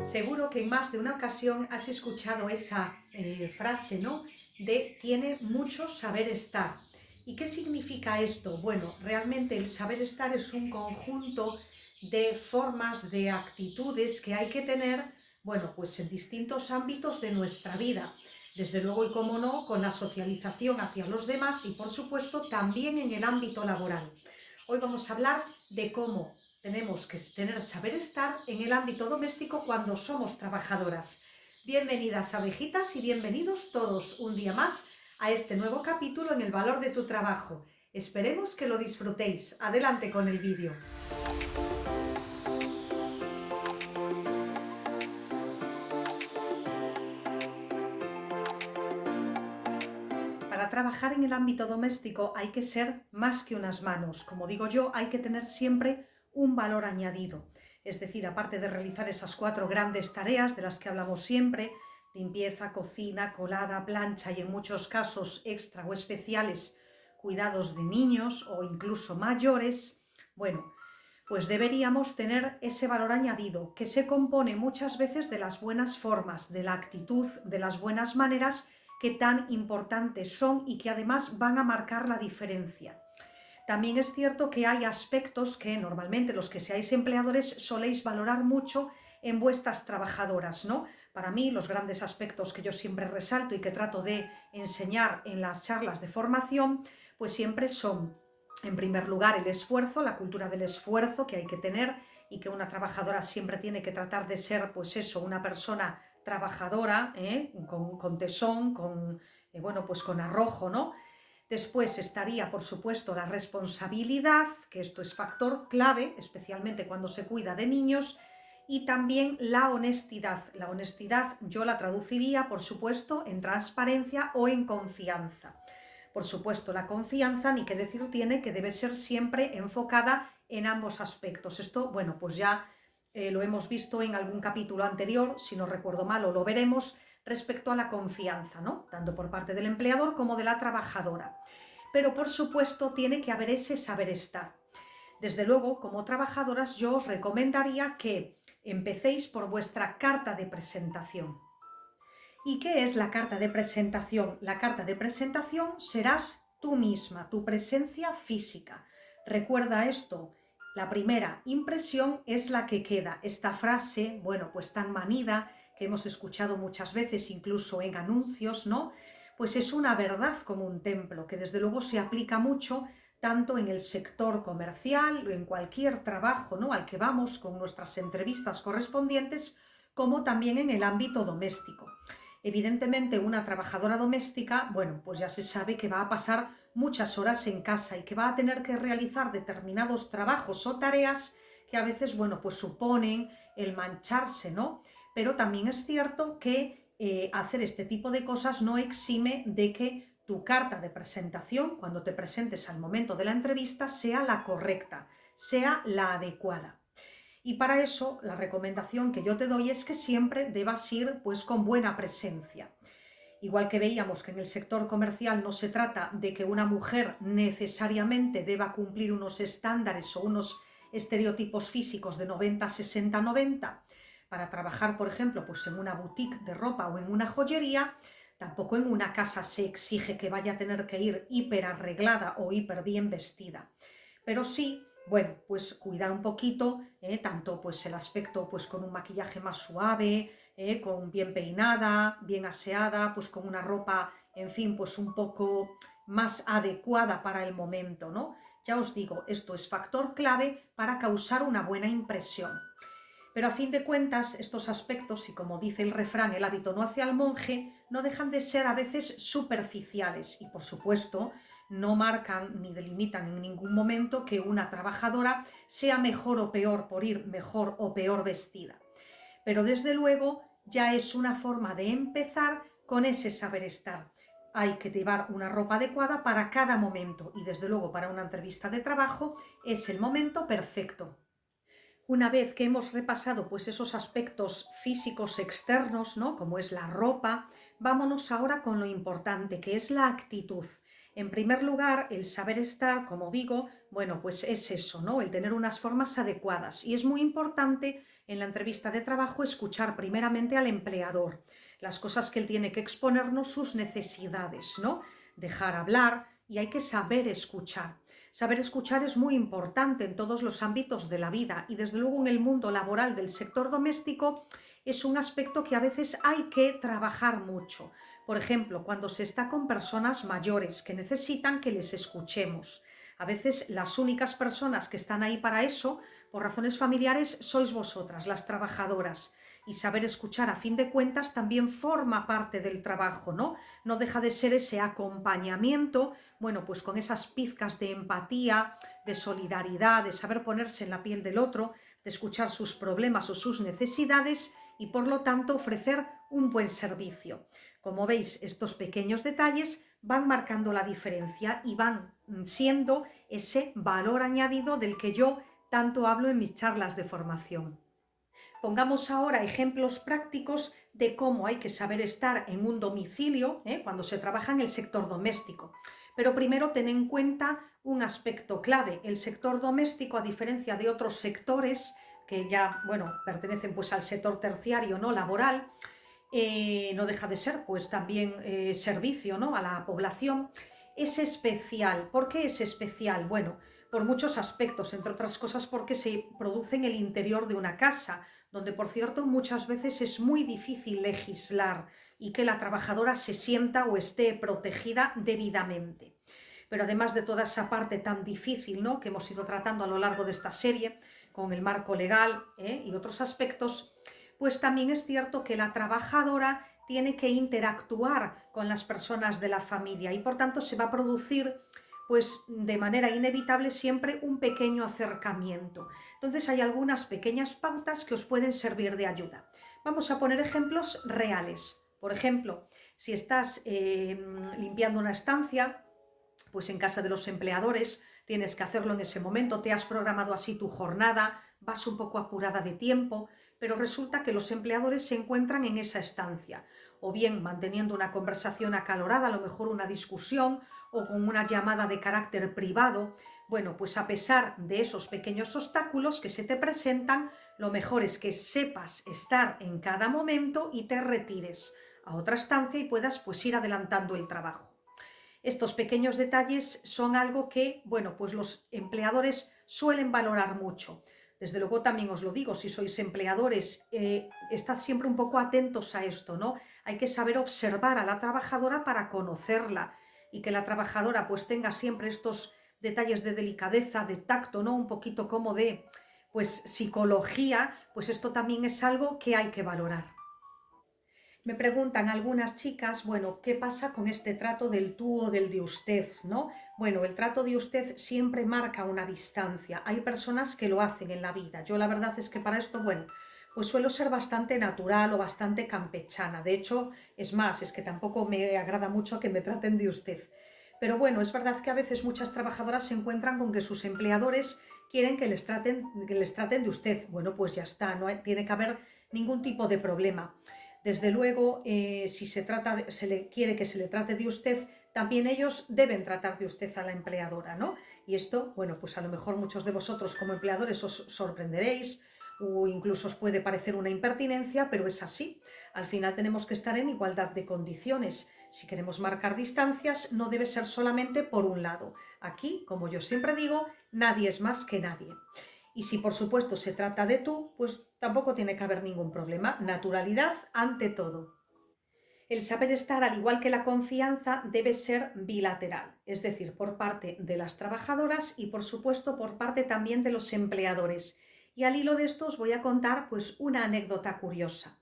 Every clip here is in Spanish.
Seguro que en más de una ocasión has escuchado esa frase, ¿no? De tiene mucho saber estar. ¿Y qué significa esto? Bueno, realmente el saber estar es un conjunto de formas, de actitudes que hay que tener, bueno, pues en distintos ámbitos de nuestra vida. Desde luego y cómo no, con la socialización hacia los demás y por supuesto también en el ámbito laboral. Hoy vamos a hablar de cómo tenemos que tener saber estar en el ámbito doméstico cuando somos trabajadoras. Bienvenidas abejitas y bienvenidos todos un día más a este nuevo capítulo en el valor de tu trabajo. Esperemos que lo disfrutéis. Adelante con el vídeo. Para trabajar en el ámbito doméstico hay que ser más que unas manos. Como digo yo, hay que tener siempre un valor añadido. Es decir, aparte de realizar esas 4 grandes tareas de las que hablamos siempre, limpieza, cocina, colada, plancha y en muchos casos extra o especiales, cuidados de niños o incluso mayores, bueno, pues deberíamos tener ese valor añadido que se compone muchas veces de las buenas formas, de la actitud, de las buenas maneras que tan importantes son y que además van a marcar la diferencia. También es cierto que hay aspectos que normalmente los que seáis empleadores soléis valorar mucho en vuestras trabajadoras, ¿no? Para mí, los grandes aspectos que yo siempre resalto y que trato de enseñar en las charlas de formación, pues siempre son, en primer lugar, el esfuerzo, la cultura del esfuerzo que hay que tener y que una trabajadora siempre tiene que tratar de ser, pues eso, una persona trabajadora, con tesón, bueno, pues con arrojo, ¿no? Después estaría, por supuesto, la responsabilidad, que esto es factor clave, especialmente cuando se cuida de niños, y también la honestidad. La honestidad yo la traduciría, por supuesto, en transparencia o en confianza. Por supuesto, la confianza, ni qué decir tiene, que debe ser siempre enfocada en ambos aspectos. Esto, bueno, pues ya lo hemos visto en algún capítulo anterior, si no recuerdo mal, o lo veremos, respecto a la confianza, ¿no? Tanto por parte del empleador como de la trabajadora. Pero por supuesto tiene que haber ese saber estar. Desde luego, como trabajadoras, yo os recomendaría que empecéis por vuestra carta de presentación. ¿Y qué es la carta de presentación? La carta de presentación serás tú misma, tu presencia física. Recuerda esto, la primera impresión es la que queda. Esta frase, bueno, pues tan manida, que hemos escuchado muchas veces, incluso en anuncios, ¿no? Pues es una verdad como un templo, que desde luego se aplica mucho tanto en el sector comercial o en cualquier trabajo, ¿no?, al que vamos con nuestras entrevistas correspondientes, como también en el ámbito doméstico. Evidentemente, una trabajadora doméstica, bueno, pues ya se sabe que va a pasar muchas horas en casa y que va a tener que realizar determinados trabajos o tareas que a veces, bueno, pues suponen el mancharse, ¿no? Pero también es cierto que hacer este tipo de cosas no exime de que tu carta de presentación, cuando te presentes al momento de la entrevista, sea la correcta, sea la adecuada. Y para eso, la recomendación que yo te doy es que siempre debas ir pues con buena presencia. Igual que veíamos que en el sector comercial no se trata de que una mujer necesariamente deba cumplir unos estándares o unos estereotipos físicos de 90, 60, 90, para trabajar, por ejemplo, pues en una boutique de ropa o en una joyería, tampoco en una casa se exige que vaya a tener que ir hiper arreglada o hiper bien vestida. Pero sí, bueno, pues cuidar un poquito, tanto pues el aspecto pues con un maquillaje más suave, con bien peinada, bien aseada, pues con una ropa, en fin, pues un poco más adecuada para el momento, ¿no? Ya os digo, esto es factor clave para causar una buena impresión. Pero a fin de cuentas, estos aspectos, y como dice el refrán, el hábito no hace al monje, no dejan de ser a veces superficiales y, por supuesto, no marcan ni delimitan en ningún momento que una trabajadora sea mejor o peor por ir mejor o peor vestida. Pero desde luego ya es una forma de empezar con ese saber estar. Hay que llevar una ropa adecuada para cada momento y desde luego para una entrevista de trabajo es el momento perfecto. Una vez que hemos repasado pues esos aspectos físicos externos, ¿no?, como es la ropa, vámonos ahora con lo importante, que es la actitud. En primer lugar, el saber estar, como digo, Bueno, pues es eso, ¿no? El tener unas formas adecuadas. Y es muy importante en la entrevista de trabajo escuchar primeramente al empleador, las cosas que él tiene que exponernos, sus necesidades, ¿no? Dejar hablar y hay que saber escuchar. Saber escuchar es muy importante en todos los ámbitos de la vida y desde luego en el mundo laboral del sector doméstico es un aspecto que a veces hay que trabajar mucho. Por ejemplo, cuando se está con personas mayores que necesitan que les escuchemos. A veces las únicas personas que están ahí para eso, por razones familiares, sois vosotras, las trabajadoras. Y saber escuchar a fin de cuentas también forma parte del trabajo, ¿no? No deja de ser ese acompañamiento, bueno, pues con esas pizcas de empatía, de solidaridad, de saber ponerse en la piel del otro, de escuchar sus problemas o sus necesidades y por lo tanto ofrecer un buen servicio. Como veis, estos pequeños detalles van marcando la diferencia y van siendo ese valor añadido del que yo tanto hablo en mis charlas de formación. Pongamos ahora ejemplos prácticos de cómo hay que saber estar en un domicilio cuando se trabaja en el sector doméstico. Pero primero ten en cuenta un aspecto clave. El sector doméstico, a diferencia de otros sectores que ya, bueno, pertenecen pues al sector terciario, ¿no? Laboral, no deja de ser pues también servicio, ¿no? A la población, es especial. ¿Por qué es especial? Bueno, por muchos aspectos, entre otras cosas porque se produce en el interior de una casa, donde por cierto muchas veces es muy difícil legislar y que la trabajadora se sienta o esté protegida debidamente. Pero además de toda esa parte tan difícil, ¿no?, que hemos ido tratando a lo largo de esta serie, con el marco legal y otros aspectos, pues también es cierto que la trabajadora tiene que interactuar con las personas de la familia y por tanto se va a producir pues de manera inevitable siempre un pequeño acercamiento. Entonces hay algunas pequeñas pautas que os pueden servir de ayuda. Vamos a poner ejemplos reales. Por ejemplo, si estás limpiando una estancia, pues en casa de los empleadores tienes que hacerlo en ese momento, te has programado así tu jornada, vas un poco apurada de tiempo, pero resulta que los empleadores se encuentran en esa estancia, o bien manteniendo una conversación acalorada, a lo mejor una discusión, o con una llamada de carácter privado. Bueno, pues a pesar de esos pequeños obstáculos que se te presentan, lo mejor es que sepas estar en cada momento y te retires a otra estancia y puedas pues ir adelantando el trabajo. Estos pequeños detalles son algo que, bueno, pues los empleadores suelen valorar mucho. Desde luego también os lo digo, si sois empleadores, estad siempre un poco atentos a esto, ¿no? Hay que saber observar a la trabajadora para conocerla y que la trabajadora pues tenga siempre estos detalles de delicadeza, de tacto, ¿no? Un poquito como de, pues, psicología, pues esto también es algo que hay que valorar. Me preguntan algunas chicas, bueno, ¿qué pasa con este trato del tú o del de usted, ¿no? Bueno, el trato de usted siempre marca una distancia. Hay personas que lo hacen en la vida. Yo la verdad es que para esto, bueno, pues suelo ser bastante natural o bastante campechana. De hecho, es más, es que tampoco me agrada mucho que me traten de usted. Pero bueno, es verdad que a veces muchas trabajadoras se encuentran con que sus empleadores quieren que les traten de usted. Bueno, pues ya está, no tiene que haber ningún tipo de problema. Desde luego, si se le quiere que se le trate de usted, también ellos deben tratar de usted a la empleadora, ¿no? Y esto, bueno, pues a lo mejor muchos de vosotros como empleadores os sorprenderéis o incluso os puede parecer una impertinencia, pero es así. Al final tenemos que estar en igualdad de condiciones. Si queremos marcar distancias, no debe ser solamente por un lado. Aquí, como yo siempre digo, nadie es más que nadie. Y si por supuesto se trata de tú, pues tampoco tiene que haber ningún problema. Naturalidad ante todo. El saber estar, al igual que la confianza, debe ser bilateral, es decir, por parte de las trabajadoras y por supuesto por parte también de los empleadores. Y al hilo de esto os voy a contar pues una anécdota curiosa.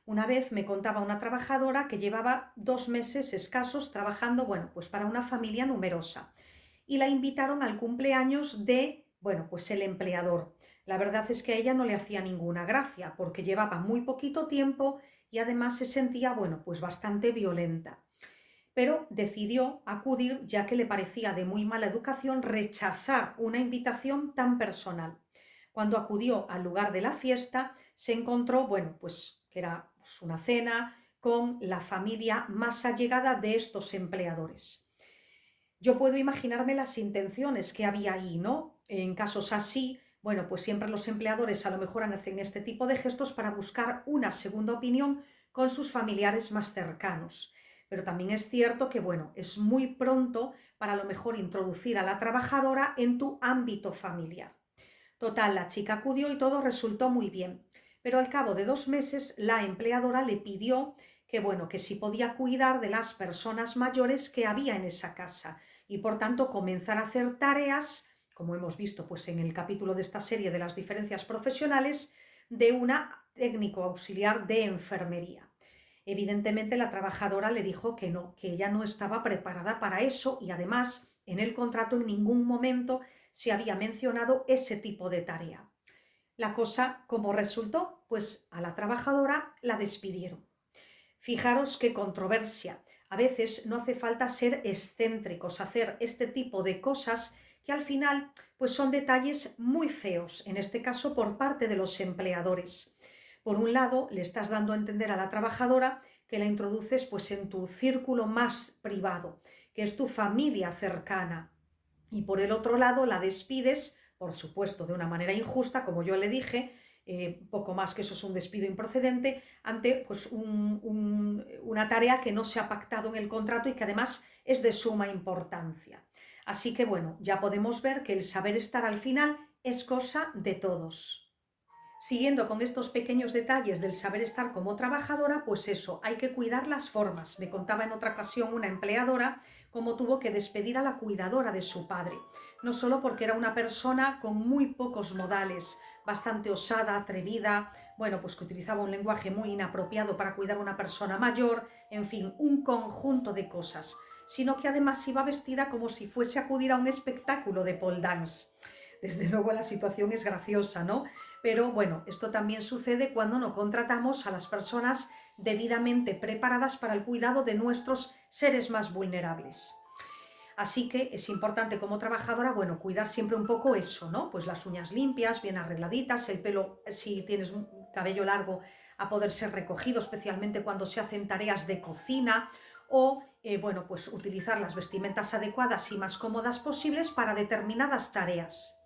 Una vez me contaba una trabajadora que llevaba 2 meses escasos trabajando, bueno, pues para una familia numerosa y la invitaron al cumpleaños de, bueno, pues el empleador. La verdad es que a ella no le hacía ninguna gracia porque llevaba muy poquito tiempo y además se sentía, bueno, pues bastante violenta. Pero decidió acudir ya que le parecía de muy mala educación rechazar una invitación tan personal. Cuando acudió al lugar de la fiesta, se encontró, bueno, pues que era pues, una cena con la familia más allegada de estos empleadores. Yo puedo imaginarme las intenciones que había ahí, ¿no? En casos así, bueno, pues siempre los empleadores a lo mejor hacen este tipo de gestos para buscar una segunda opinión con sus familiares más cercanos. Pero también es cierto que, bueno, es muy pronto para a lo mejor introducir a la trabajadora en tu ámbito familiar. Total, la chica acudió y todo resultó muy bien. Pero al cabo de 2 meses, la empleadora le pidió que, bueno, que si podía cuidar de las personas mayores que había en esa casa y, por tanto, comenzar a hacer tareas, como hemos visto pues, en el capítulo de esta serie de las diferencias profesionales, de una técnico auxiliar de enfermería. Evidentemente, la trabajadora le dijo que no, que ella no estaba preparada para eso y, además, en el contrato en ningún momento se había mencionado ese tipo de tarea. La cosa, ¿cómo resultó? Pues a la trabajadora la despidieron. Fijaros qué controversia. A veces no hace falta ser excéntricos, hacer este tipo de cosas que al final pues son detalles muy feos, en este caso por parte de los empleadores. Por un lado, le estás dando a entender a la trabajadora que la introduces pues en tu círculo más privado, que es tu familia cercana, y por el otro lado la despides, por supuesto, de una manera injusta, como yo le dije, poco más que eso es un despido improcedente, ante pues, una tarea que no se ha pactado en el contrato y que además es de suma importancia. Así que bueno, ya podemos ver que el saber estar al final es cosa de todos. Siguiendo con estos pequeños detalles del saber estar como trabajadora, pues eso, hay que cuidar las formas. Me contaba en otra ocasión una empleadora cómo tuvo que despedir a la cuidadora de su padre, no solo porque era una persona con muy pocos modales, bastante osada, atrevida, bueno, pues que utilizaba un lenguaje muy inapropiado para cuidar a una persona mayor, en fin, un conjunto de cosas, sino que además iba vestida como si fuese a acudir a un espectáculo de pole dance. Desde luego la situación es graciosa, ¿no? Pero bueno, esto también sucede cuando no contratamos a las personas debidamente preparadas para el cuidado de nuestros seres más vulnerables. Así que es importante como trabajadora, bueno, cuidar siempre un poco eso, ¿no? Pues las uñas limpias, bien arregladitas, el pelo, si tienes un cabello largo, a poder ser recogido, especialmente cuando se hacen tareas de cocina, o, bueno, pues utilizar las vestimentas adecuadas y más cómodas posibles para determinadas tareas.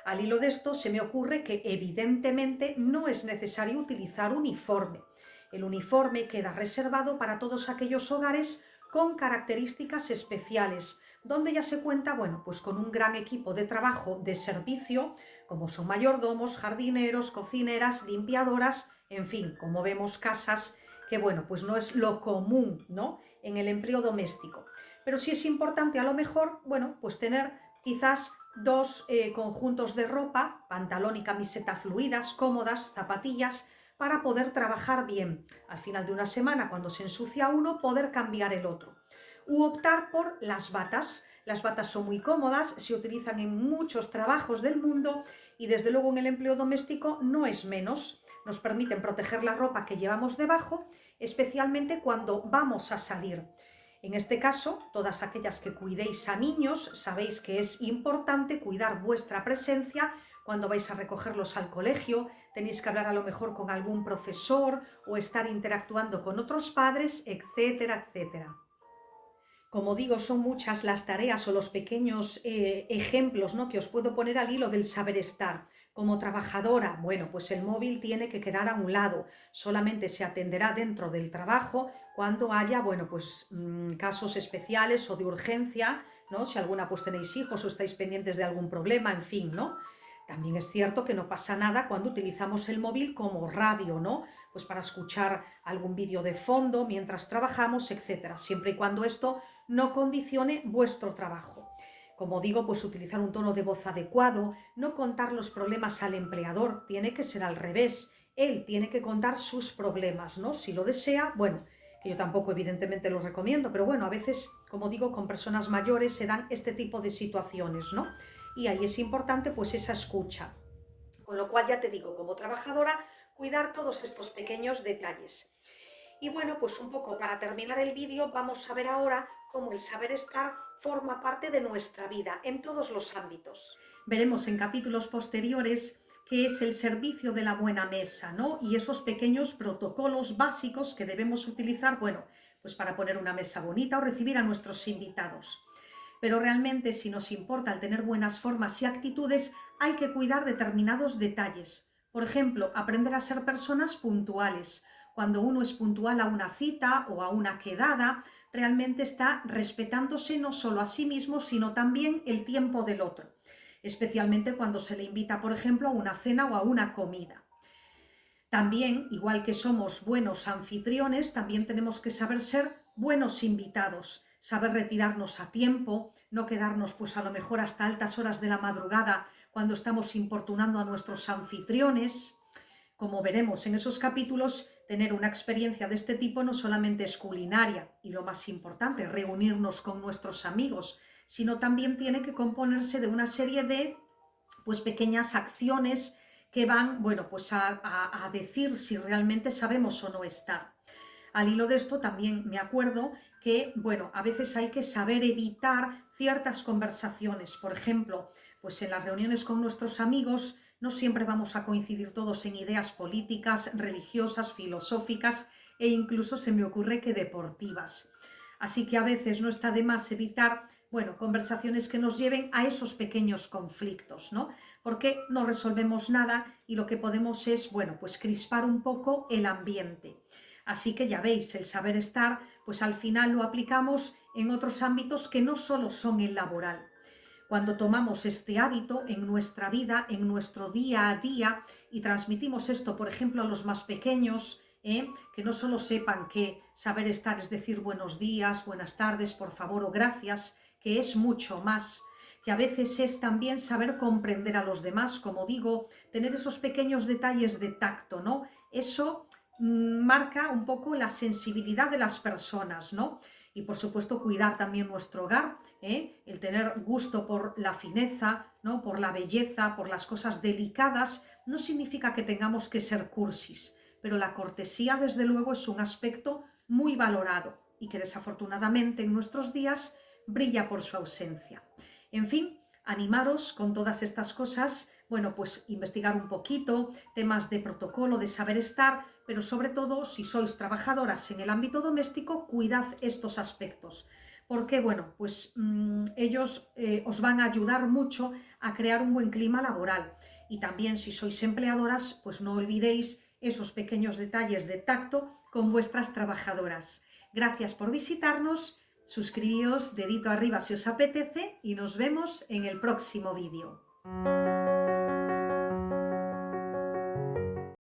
Al hilo de esto, se me ocurre que evidentemente no es necesario utilizar uniforme. El uniforme queda reservado para todos aquellos hogares con características especiales, donde ya se cuenta, bueno, pues con un gran equipo de trabajo de servicio, como son mayordomos, jardineros, cocineras, limpiadoras, en fin, como vemos, casas que, bueno, pues no es lo común, ¿no?, en el empleo doméstico. Pero sí es importante a lo mejor, bueno, pues tener quizás dos conjuntos de ropa, pantalón y camiseta fluidas, cómodas, zapatillas, para poder trabajar bien. Al final de una semana, cuando se ensucia uno, poder cambiar el otro. U optar por las batas. Las batas son muy cómodas, se utilizan en muchos trabajos del mundo y desde luego en el empleo doméstico no es menos. Nos permiten proteger la ropa que llevamos debajo, especialmente cuando vamos a salir. En este caso, todas aquellas que cuidéis a niños, sabéis que es importante cuidar vuestra presencia cuando vais a recogerlos al colegio, tenéis que hablar a lo mejor con algún profesor o estar interactuando con otros padres, etcétera, etcétera. Como digo, son muchas las tareas o los pequeños ejemplos, ¿no?, que os puedo poner al hilo del saber estar. Como trabajadora, bueno, pues el móvil tiene que quedar a un lado, solamente se atenderá dentro del trabajo cuando haya, bueno, pues casos especiales o de urgencia, ¿no? Si alguna pues tenéis hijos o estáis pendientes de algún problema, en fin, ¿no? También es cierto que no pasa nada cuando utilizamos el móvil como radio, ¿no? Pues para escuchar algún vídeo de fondo mientras trabajamos, etcétera, siempre y cuando esto no condicione vuestro trabajo. Como digo, pues utilizar un tono de voz adecuado, no contar los problemas al empleador, tiene que ser al revés. Él tiene que contar sus problemas, ¿no? Si lo desea, bueno, que yo tampoco evidentemente lo recomiendo, pero bueno, a veces, como digo, con personas mayores se dan este tipo de situaciones, ¿no? Y ahí es importante pues esa escucha. Con lo cual ya te digo, como trabajadora, cuidar todos estos pequeños detalles. Y bueno, pues un poco para terminar el vídeo, vamos a ver ahora cómo el saber estar forma parte de nuestra vida en todos los ámbitos. Veremos en capítulos posteriores qué es el servicio de la buena mesa, ¿no? Y esos pequeños protocolos básicos que debemos utilizar, bueno, pues para poner una mesa bonita o recibir a nuestros invitados. Pero realmente, si nos importa el tener buenas formas y actitudes, hay que cuidar determinados detalles. Por ejemplo, aprender a ser personas puntuales. Cuando uno es puntual a una cita o a una quedada, realmente está respetándose no solo a sí mismo, sino también el tiempo del otro, especialmente cuando se le invita, por ejemplo, a una cena o a una comida. También, igual que somos buenos anfitriones, también tenemos que saber ser buenos invitados, saber retirarnos a tiempo, no quedarnos pues a lo mejor hasta altas horas de la madrugada cuando estamos importunando a nuestros anfitriones. Como veremos en esos capítulos, tener una experiencia de este tipo no solamente es culinaria y lo más importante, reunirnos con nuestros amigos, sino también tiene que componerse de una serie de pues pequeñas acciones que van, bueno, pues a decir si realmente sabemos o no estar. Al hilo de esto también me acuerdo que, bueno, a veces hay que saber evitar ciertas conversaciones. Por ejemplo, pues en las reuniones con nuestros amigos no siempre vamos a coincidir todos en ideas políticas, religiosas, filosóficas e incluso se me ocurre que deportivas. Así que a veces no está de más evitar, bueno, conversaciones que nos lleven a esos pequeños conflictos, ¿no? Porque no resolvemos nada y lo que podemos es, bueno, pues crispar un poco el ambiente. Así que ya veis, el saber estar, pues al final lo aplicamos en otros ámbitos que no solo son el laboral. Cuando tomamos este hábito en nuestra vida, en nuestro día a día, y transmitimos esto, por ejemplo, a los más pequeños, que no solo sepan que saber estar es decir buenos días, buenas tardes, por favor o gracias, que es mucho más, que a veces es también saber comprender a los demás, como digo, tener esos pequeños detalles de tacto, ¿no? Eso marca un poco la sensibilidad de las personas, ¿no? Y por supuesto cuidar también nuestro hogar, el tener gusto por la fineza, ¿no? Por la belleza, por las cosas delicadas, no significa que tengamos que ser cursis, pero la cortesía desde luego es un aspecto muy valorado y que desafortunadamente en nuestros días brilla por su ausencia. En fin, animaros con todas estas cosas, bueno, pues investigar un poquito, temas de protocolo, de saber estar, pero sobre todo, si sois trabajadoras en el ámbito doméstico, cuidad estos aspectos, porque, bueno, pues ellos os van a ayudar mucho a crear un buen clima laboral. Y también, si sois empleadoras, pues no olvidéis esos pequeños detalles de tacto con vuestras trabajadoras. Gracias por visitarnos, suscribíos, dedito arriba si os apetece y nos vemos en el próximo vídeo.